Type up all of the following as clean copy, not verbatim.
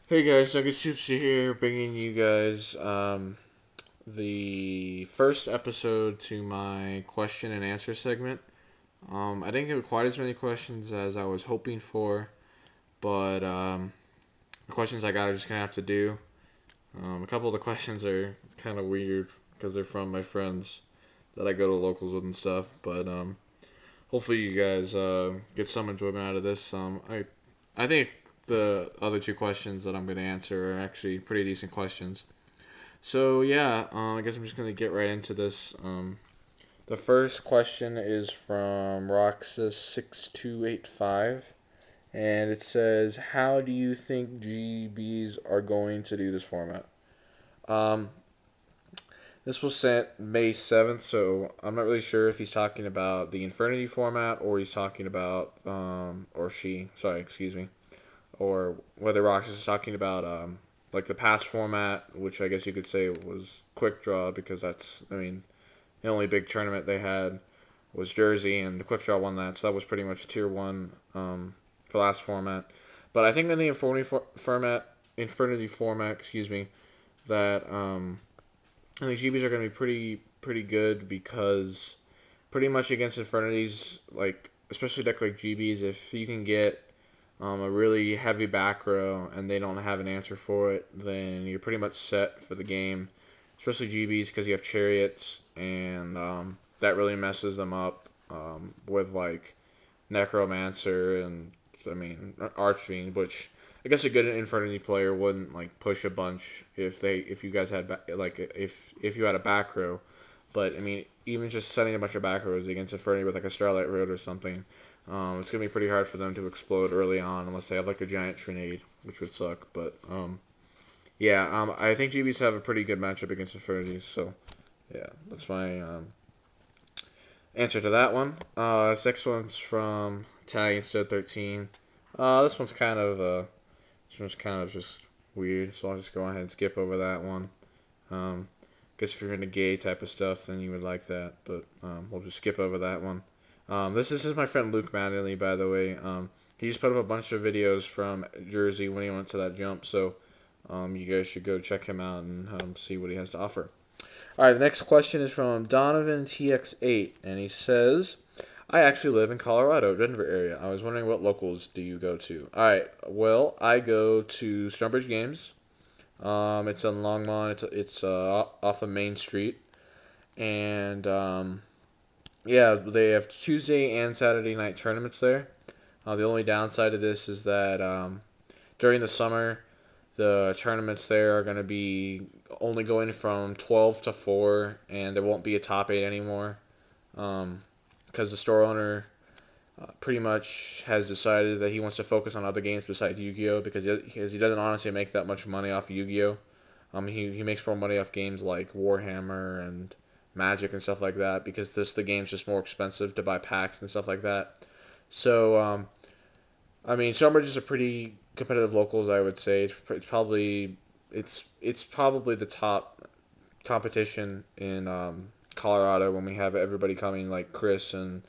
Hey guys, NuggetsHoopster here, bringing you guys the first episode to my question and answer segment. I didn't get quite as many questions as I was hoping for, but the questions I got are just gonna have to do. A couple of the questions are kind of weird because they're from my friends that I go to locals with and stuff, but hopefully you guys get some enjoyment out of this. I think the other two questions that I'm going to answer are actually pretty decent questions. So yeah, I guess I'm just going to get right into this. The first question is from Roxas6285, and it says, "How do you think GBs are going to do this format?" Um, this was sent May 7th, so I'm not really sure if he's talking about the Infinity format or he's talking about, or she, sorry, excuse me, or whether Roxas is talking about like the past format, which I guess you could say was quick draw because the only big tournament they had was Jersey and the quick draw won that, so that was pretty much tier one for last format. But I think in the Infinity format, excuse me, that I think GBs are going to be pretty good because pretty much against Infinities, like especially deck like GBs, if you can get a really heavy back row and they don't have an answer for it, then you're pretty much set for the game. Especially GBs because you have chariots and that really messes them up with like Necromancer and Archfiend, which I guess a good Infernity player wouldn't like push a bunch if you guys had if you had a back row, but even just setting a bunch of back rows against Infernity with like a Starlight Road or something, it's gonna be pretty hard for them to explode early on unless they have like a giant Trinade, which would suck. But I think GBs have a pretty good matchup against Infinities, so yeah, that's my answer to that one. This next one's from Italian Stud 13. This one's kind of just weird, so I'll just go ahead and skip over that one. Guess if you're into gay type of stuff, then you would like that, but we'll just skip over that one. This is my friend Luke Mattingly, by the way. He just put up a bunch of videos from Jersey when he went to that jump, so you guys should go check him out and see what he has to offer. All right, the next question is from Donovan TX8, and he says, "I actually live in Colorado, Denver area. I was wondering what locals do you go to?" All right, well, I go to Stonebridge Games. It's in Longmont. It's off of Main Street, and yeah, they have Tuesday and Saturday night tournaments there. The only downside of this is that during the summer, the tournaments there are going to be only going from 12 to 4, and there won't be a top 8 anymore. Because the store owner pretty much has decided that he wants to focus on other games besides Yu-Gi-Oh! Because he doesn't honestly make that much money off of Yu-Gi-Oh! He makes more money off games like Warhammer and Magic and stuff like that because the game's just more expensive to buy packs and stuff like that. So, Stonebridge is a pretty competitive locals, I would say. It's probably the top competition in Colorado when we have everybody coming like Chris and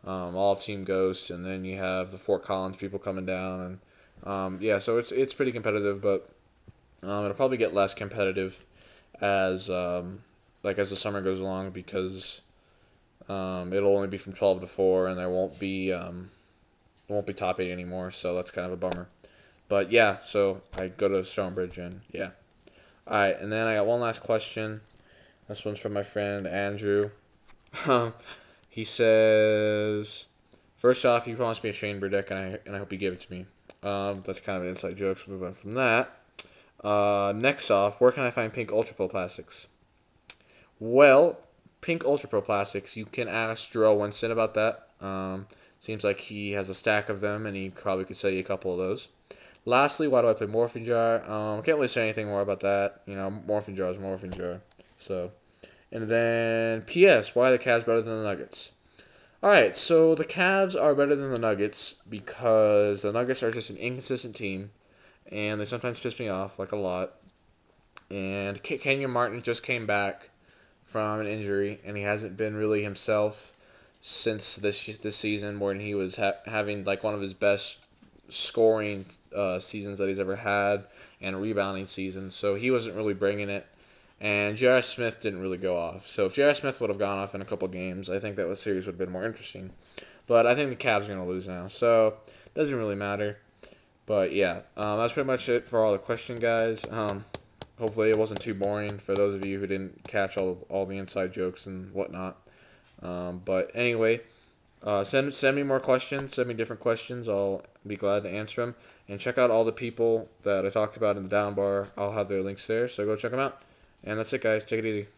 all of Team Ghost, and then you have the Fort Collins people coming down, and so it's pretty competitive, but it'll probably get less competitive as as the summer goes along because it'll only be from 12 to 4, and there won't be top 8 anymore, so that's kind of a bummer. But yeah, so I go to Stonebridge, and yeah. All right, and then I got one last question. This one's from my friend Andrew. He says, "First off, you promised me a chamber deck, and I hope you give it to me." That's kind of an inside joke, so move on from that. Next off, where can I find pink Ultra Pro Plastics? Well, pink Ultra Pro Plastics, you can ask Jarrell Winston about that. Seems like he has a stack of them, and he probably could sell you a couple of those. Lastly, why do I play Morphing Jar? Can't really say anything more about that. Morphing Jar is Morphing Jar. So, and then P.S. Why are the Cavs better than the Nuggets? All right, so the Cavs are better than the Nuggets because the Nuggets are just an inconsistent team, and they sometimes piss me off like a lot. And Kenyon Martin just came back from an injury, and he hasn't been really himself since this season, when he was having like one of his best scoring seasons that he's ever had and rebounding seasons, so he wasn't really bringing it. And J.R. Smith didn't really go off. So if J.R. Smith would have gone off in a couple games, I think that series would have been more interesting. But I think the Cavs are going to lose now, so it doesn't really matter. But yeah, that's pretty much it for all the question, guys. Hopefully it wasn't too boring for those of you who didn't catch all the inside jokes and whatnot. But anyway, send me more questions. Send me different questions. I'll be glad to answer them. And check out all the people that I talked about in the down bar. I'll have their links there, so go check them out. And that's it, guys. Take it easy.